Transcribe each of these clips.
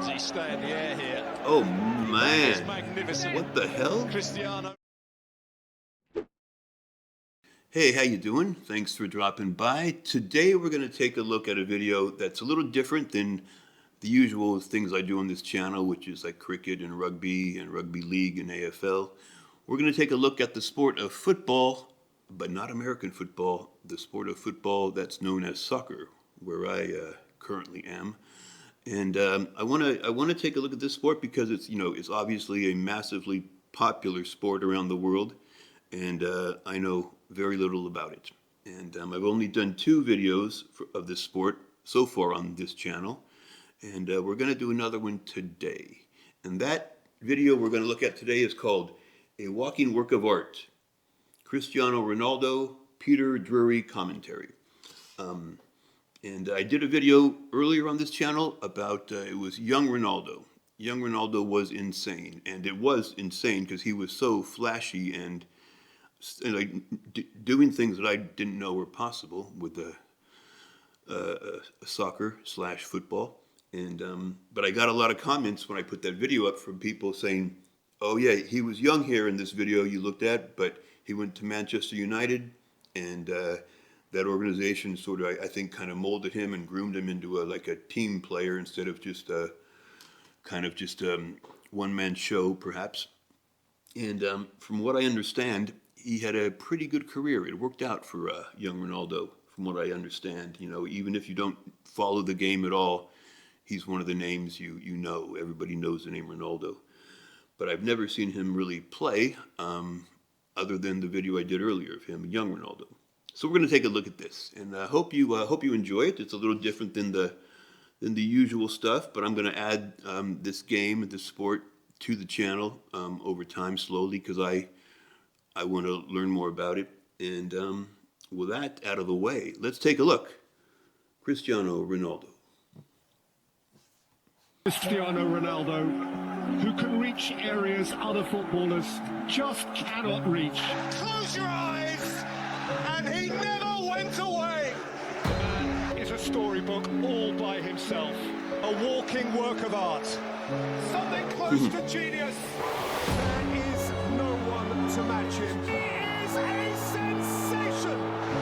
Does he stay in the air here? Oh man, Magnificent. what the hell? Cristiano. Hey, how you doing? Thanks for dropping by. Today we're going to take a look at a video that's a little different than the usual things I do on this channel, which is like cricket and rugby league and AFL. We're going to take a look at the sport of football, but not American football, the sport of football that's known as soccer, where I currently am. And I want to take a look at this sport because it's obviously a massively popular sport around the world, and I know very little about it. And I've only done 2 videos of this sport so far on this channel, and we're going to do another one today. And that video we're going to look at today is called A Walking Work of Art, Cristiano Ronaldo, Peter Drury commentary. And I did a video earlier on this channel about, it was young Ronaldo. Young Ronaldo was insane, and it was insane because he was so flashy and like doing things that I didn't know were possible with soccer / football. And but I got a lot of comments when I put that video up from people saying, "Oh yeah, he was young here in this video you looked at, but he went to Manchester United, and that organization sort of, I think, kind of molded him and groomed him into like a team player instead of just one-man show, perhaps." And from what I understand, he had a pretty good career. It worked out for young Ronaldo, from what I understand. Even if you don't follow the game at all, he's one of the names you know. Everybody knows the name Ronaldo. But I've never seen him really play, other than the video I did earlier of him, young Ronaldo. So we're going to take a look at this, and I hope you enjoy it. It's a little different than the usual stuff, but I'm going to add this game, this sport, to the channel over time, slowly, because I want to learn more about it. And with that out of the way, let's take a look. Cristiano Ronaldo. Cristiano Ronaldo, who can reach areas other footballers just cannot reach. Close your eyes, and he never went away. Is a storybook all by himself. A walking work of art. Something close to genius. There is no one to match him. He is a sensation,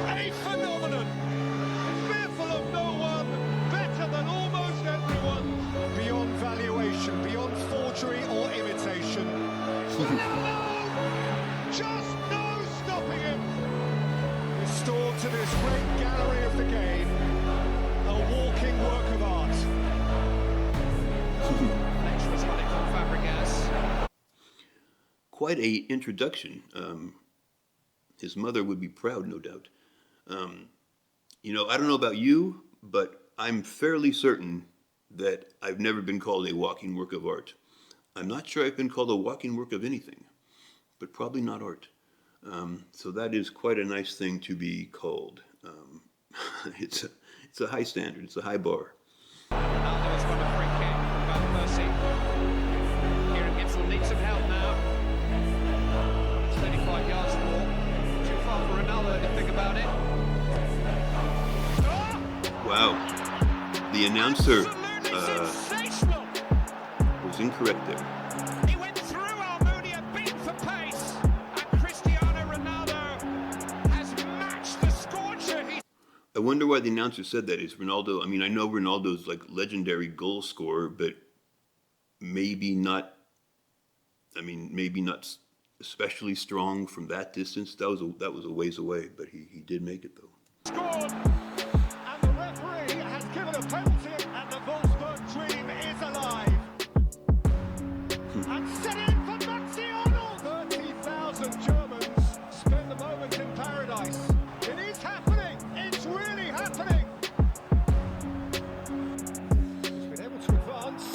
a phenomenon. Fearful of no one, better than almost everyone. Beyond valuation, beyond forgery or imitation. Just no stopping him. Restored to this great gallery of the game. A walking work of art. Quite a introduction. His mother would be proud, no doubt. I don't know about you, but I'm fairly certain that I've never been called a walking work of art. I'm not sure I've been called a walking work of anything, but probably not art. So that is quite a nice thing to be called. It's a high standard. It's a high bar. Ronaldo has got a free kick. Van Persie. Kieran Gibson needs some help now. 35 yards more. Too far for Ronaldo to think about it. Wow. The announcer Sensational. was incorrect there. He went through Almunia, beat for pace. And Cristiano Ronaldo has matched the scorcher. I wonder why the announcer said that. Is Ronaldo, I know Ronaldo's like legendary goal scorer, but maybe not, maybe not especially strong from that distance. That was a ways away, but he did make it though. Scored. And the referee has given a penalty, and the Wolfsburg dream is alive. And set in for Maxi Arnold. 30,000 Germans spend the moment in paradise. It is happening. It's really happening. He's been able to advance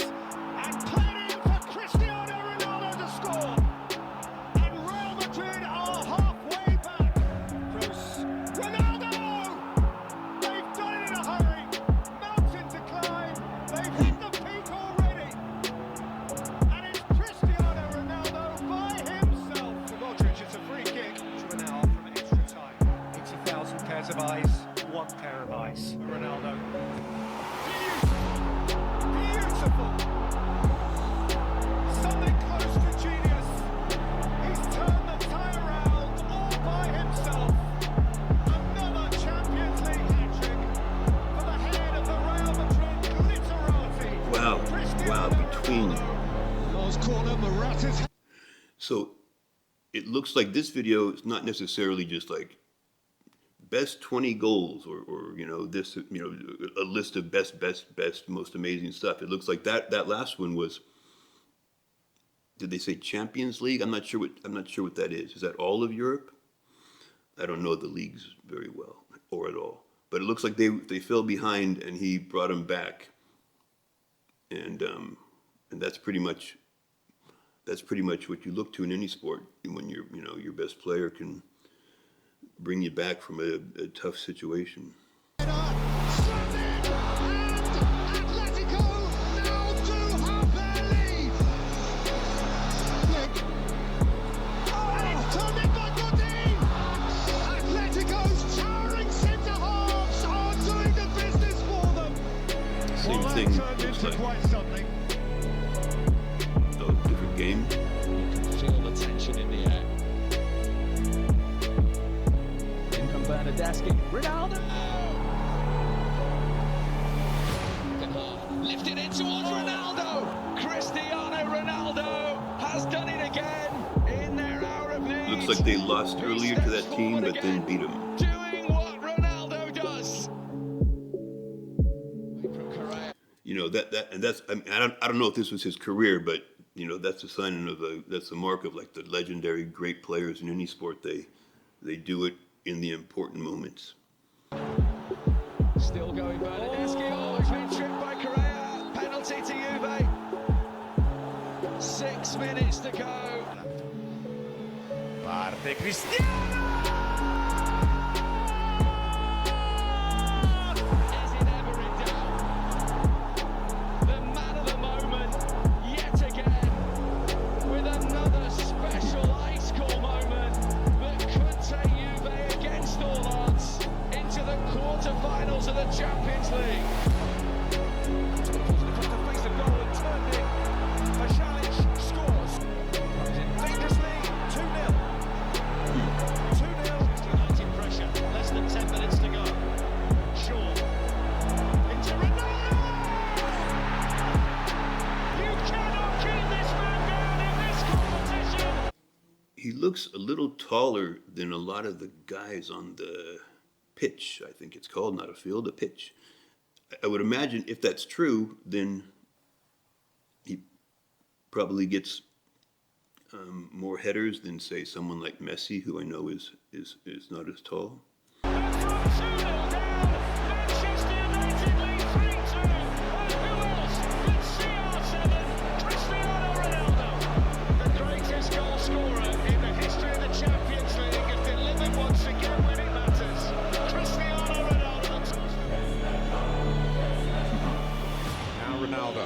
and played in for Cristiano Ronaldo to score. And Real Madrid are halfway back. Cruz. Ronaldo! So it looks like this video is not necessarily just like best 20 goals or you know, this, you know, a list of best, most amazing stuff. It looks like that last one was, did they say Champions League? I'm not sure what that is. Is that all of Europe? I don't know the leagues very well or at all. But it looks like they fell behind and he brought them back. And that's pretty much what you look to in any sport when your best player can bring you back from a tough situation. Same thing. Looks like. Oh, different game. You can feel the tension in the air. In from Bernardeschi. Ronaldo! Lifted in towards Ronaldo! Cristiano Ronaldo has done it again in their hour of need. Looks like they lost earlier to that team, but then beat them. Doing what Ronaldo does. You know that's. I mean, I don't know if this was his career, but you know that's a sign of that's the mark of like the legendary great players in any sport. They do it in the important moments. Still going Bernardeschi. Oh, he's been tripped by Correa. Penalty to Juve. 6 minutes to go. Parte Cristiano! Is it ever in doubt? The man of the moment, yet again, with another special ice-cold moment that could take Juve against all odds into the quarter-finals of the Champions League. Face the goal and turned it. Mashalic scores. Comes in dangerously. 2-0. 2-0. United pressure. Less than 10 minutes to go. Shaw. Into Ronaldo! You cannot keep this man down in this competition! He looks a little taller than a lot of the guys on the pitch. I think it's called, not a field, a pitch. I would imagine if that's true, then he probably gets more headers than, say, someone like Messi, who I know is not as tall. From 2-0 down, Manchester United lead 3-2. And who else but CR7, Cristiano Ronaldo? The greatest goal scorer in the history of the Champions League has delivered once again when it matters. Cristiano Ronaldo. Now Ronaldo.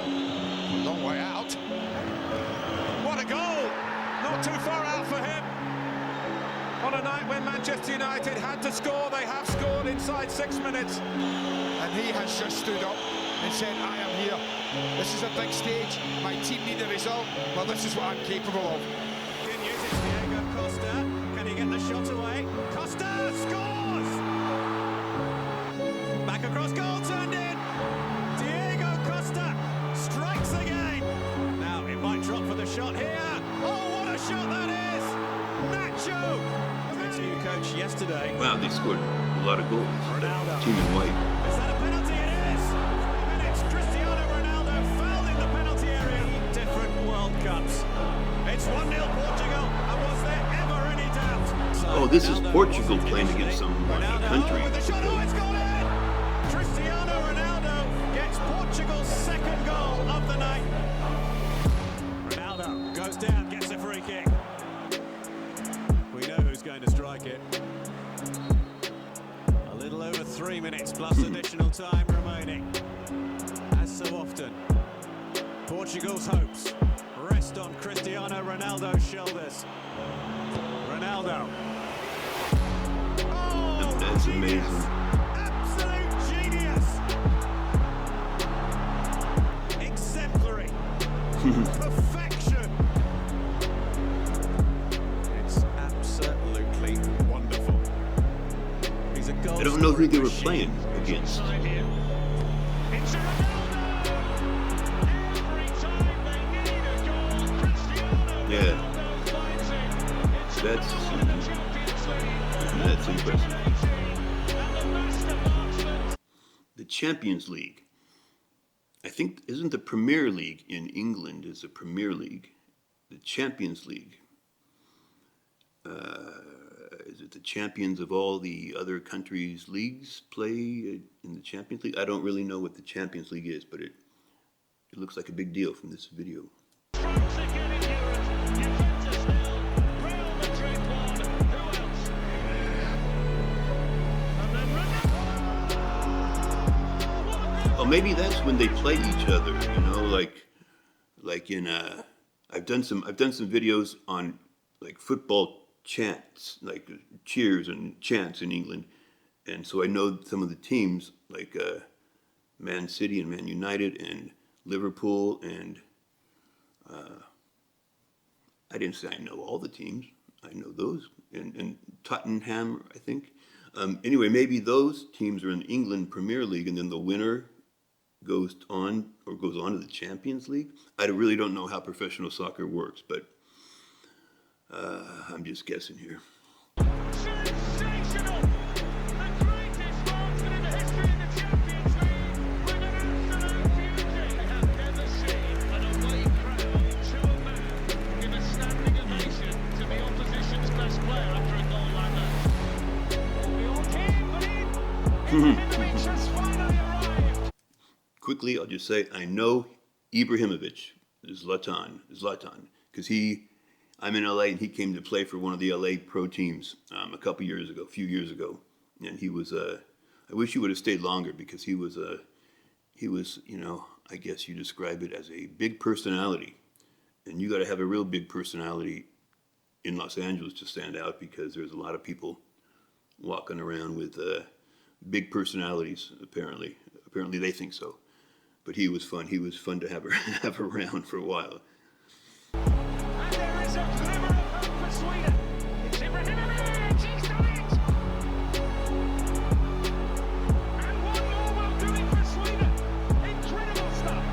Long way out. What a goal! Not too far out for him. On a night when Manchester United had to score, they have scored inside 6 minutes. And he has just stood up and said, I am here. This is a big stage. My team need a result. Well, this is what I'm capable of. Can use it, Diego Costa. Can he get the shot away? Costa scores! Back across goal, turned in. Diego Costa strikes again. Now it might drop for the shot here. Oh, what a shot that is! Nacho! To you, coach, yesterday. Wow, they scored a lot of goals. Ronaldo. Team in white. Is that a penalty? It is! And it's Cristiano Ronaldo fouled in the penalty area. Different World Cups. It's 1-0 Portugal, and was there ever any doubt? So Oh, this is Ronaldo Portugal was playing against some Ronaldo country. with the shot. Oh, it's gone in! Cristiano Ronaldo gets Portugal's second goal of the night. Ronaldo goes down, gets a free kick. We know who's going to strike it. A little over 3 minutes plus additional time remaining. As so often, Portugal's hopes rest on Cristiano Ronaldo's shoulders. Ronaldo. Oh, That's genius. amazing. Absolute genius. Exemplary. Perfection. It's absolutely wonderful. He's a goal I don't know who they were scoring playing machine. against. Inside here. It's Ronaldo. Every time they need a goal, Cristiano That's impressive. The Champions League. I think, isn't the Premier League in England is the Premier League? The Champions League. Is it the champions of all the other countries' leagues play in the Champions League? I don't really know what the Champions League is, but it looks like a big deal from this video. Oh, maybe that's when they play each other, you know, like in I've done some videos on like football chants, like cheers and chants in England, and so I know some of the teams like Man City and Man United and Liverpool, and I didn't say I know all the teams. I know those, and Tottenham, I think. Anyway, maybe those teams are in the England Premier League, and then the winner goes on to the Champions League. I really don't know how professional soccer works, but I'm just guessing here. Sensational! The greatest marksman in the history of the Champions League with an absolute beauty. I have never seen an away crowd to a man give a standing ovation to the opposition's best player after a goal like that. Ibrahimovic has finally arrived. Quickly, I'll just say I know Ibrahimovic, Zlatan, because I'm in LA and he came to play for one of the LA pro teams a few years ago, and he was I wish he would have stayed longer because he was you know, I guess you describe it as a big personality, and you got to have a real big personality in Los Angeles to stand out because there's a lot of people walking around with big personalities. Apparently they think so. But he was fun. He was fun to have around for a while. And there is a glimmer of hope for Sweden. It's Ibrahimovic, he's done it! And one more will do it for Sweden. Incredible stuff.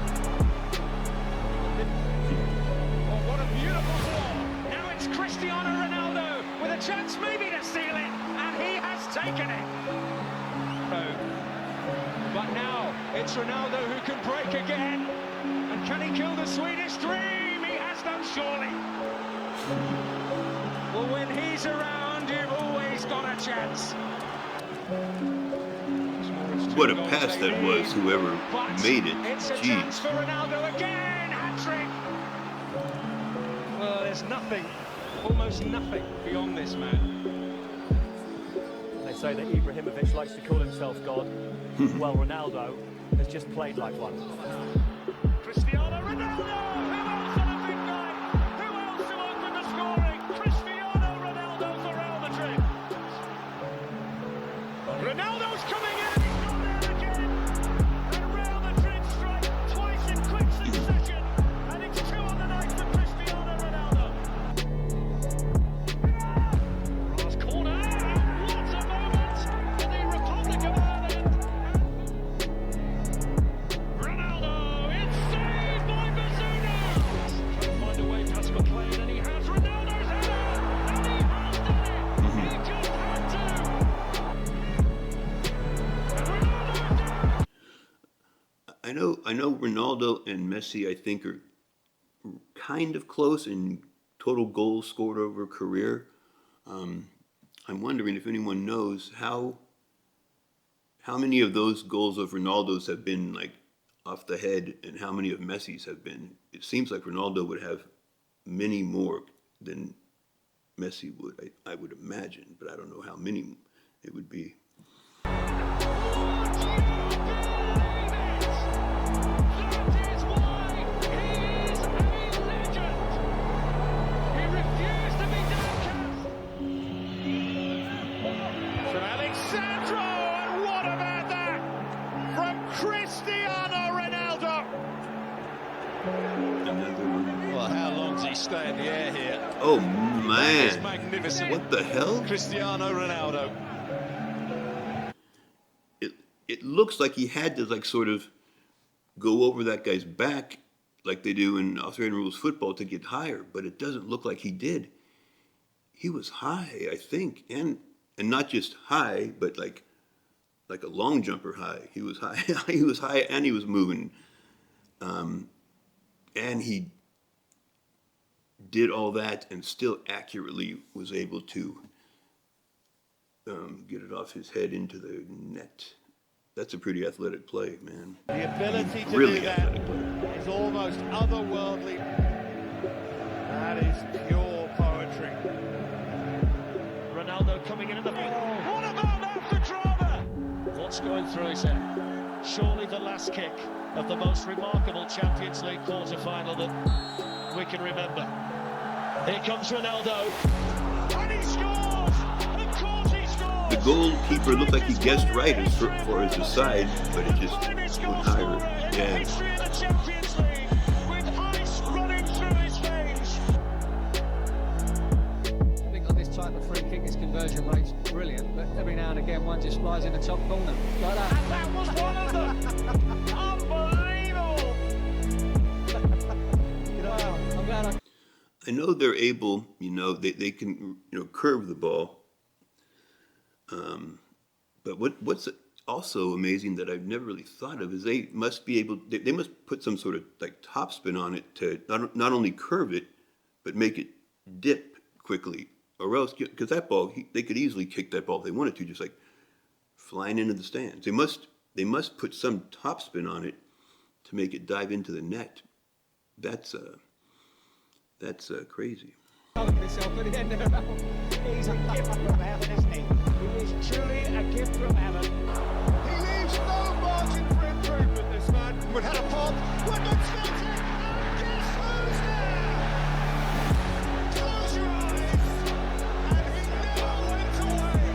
Oh, what a beautiful ball. Now it's Cristiano Ronaldo with a chance maybe to steal it, and he has taken it. But now it's Ronaldo who can break again. And can he kill the Swedish dream? He has done, surely. Well, when he's around, you've always got a chance. What a pass that was, whoever made it. It's a chance for Ronaldo again. Hat-trick. Well, there's nothing, almost nothing beyond this man. They say that Ibrahimovic likes to call himself God. Well, Ronaldo has just played like one. Cristiano Ronaldo! Who else on a big night? Who else to open the scoring? Cristiano Ronaldo for Real Madrid. Ronaldo's coming in, he's gone there again. And Real Madrid strike twice in quick succession. And it's 2 on the night for Cristiano Ronaldo. Cross corner. What a moment for the Republic of Ireland. Ronaldo, it's saved by Bazunu. Trying to find a way past McLean, and he has Ronaldo's header, and he has done it. He just had to. And Ronaldo. I know Ronaldo and Messi, I think, are kind of close in total goals scored over a career. I'm wondering if anyone knows how many of those goals of Ronaldo's have been like off the head and how many of Messi's have been. It seems like Ronaldo would have many more than Messi would, I would imagine, but I don't know how many it would be. Cristiano Ronaldo. Well, how long does he stay in the air here? Oh It's man, magnificent. what the hell? Cristiano Ronaldo. It looks like he had to like sort of go over that guy's back like they do in Australian rules football to get higher, but it doesn't look like he did. he was high, I think, and not just high, but like a long jumper high. He was high. He was high, and he was moving, and he did all that and still accurately was able to get it off his head into the net. That's a pretty athletic play, man. The ability to Really do that athletic play. is almost otherworldly. That is pure poetry. Ronaldo coming in at the middle. What about that for drama? What's going through his head? Surely the last kick of the most remarkable Champions League quarter-final that we can remember. Here comes Ronaldo. And he scores! Of course he scores! The goalkeeper looked like he guessed right as far as the side, but it just went higher. Yeah. History of the Champions League with ice running through his veins. I think on this type of free kick, his conversion rate's brilliant, but every now and again one just flies in the top corner, like that. And that was one of them. Unbelievable. Wow, I'm glad I know they're able, they can, curve the ball. But what's also amazing that I've never really thought of is they must be able, they must put some sort of like topspin on it to not only curve it, but make it dip quickly. Or else, because that ball, they could easily kick that ball if they wanted to, just like flying into the stands. They must put some topspin on it to make it dive into the net. That's crazy. myself at the end of it. He's a gift from heaven, isn't he? He is truly a gift from heaven. He leaves no margin for improvement, this man. Would have a pop. Would not start it. And guess who's there? Close your eyes. And he never went away.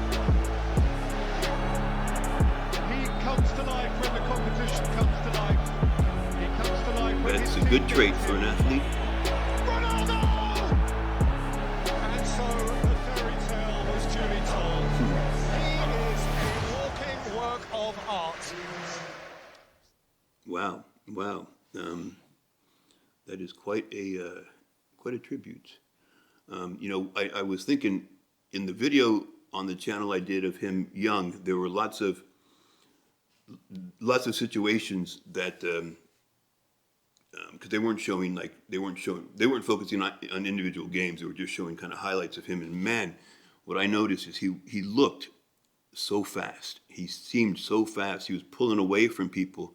He comes to life when the competition comes to life. He comes to life when That's his a good team trait gets for it. an athlete. Ronaldo! And so the fairy tale was duly told. He is a walking work of art. Wow. That is quite a tribute. I was thinking in the video on the channel I did of him young, there were lots of situations that because they weren't focusing on individual games. They were just showing kind of highlights of him. And man, what I noticed is he looked so fast. He seemed so fast. He was pulling away from people.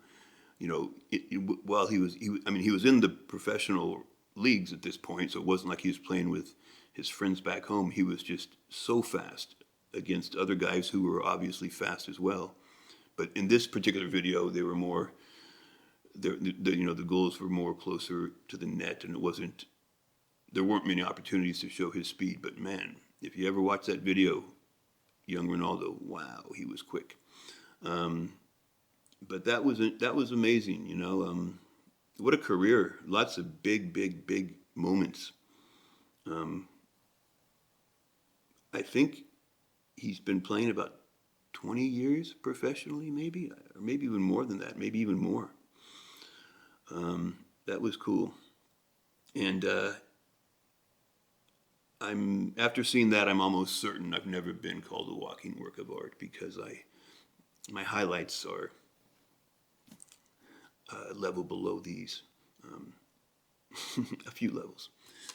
While he was in the professional leagues at this point, so it wasn't like he was playing with his friends back home. He was just so fast against other guys who were obviously fast as well. But in this particular video, they were more, the goals were more closer to the net, and there weren't many opportunities to show his speed. But man, if you ever watch that video, young Ronaldo, wow, he was quick. But that was amazing, what a career. Lots of big moments. I think he's been playing about 20 years professionally, maybe, or maybe even more than that, maybe even more. That was cool. And after seeing that, I'm almost certain I've never been called a walking work of art, because my highlights are level below these, a few levels.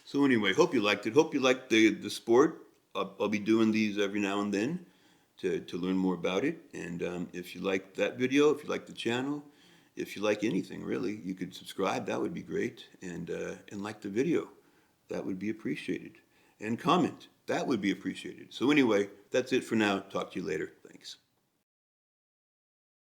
So anyway, hope you liked it. Hope you liked the sport. I'll be doing these every now and then to learn more about it. And if you like that video, if you like the channel, if you like anything really, you could subscribe. That would be great. And like the video, that would be appreciated. And comment, that would be appreciated. So anyway, that's it for now. Talk to you later. Thanks.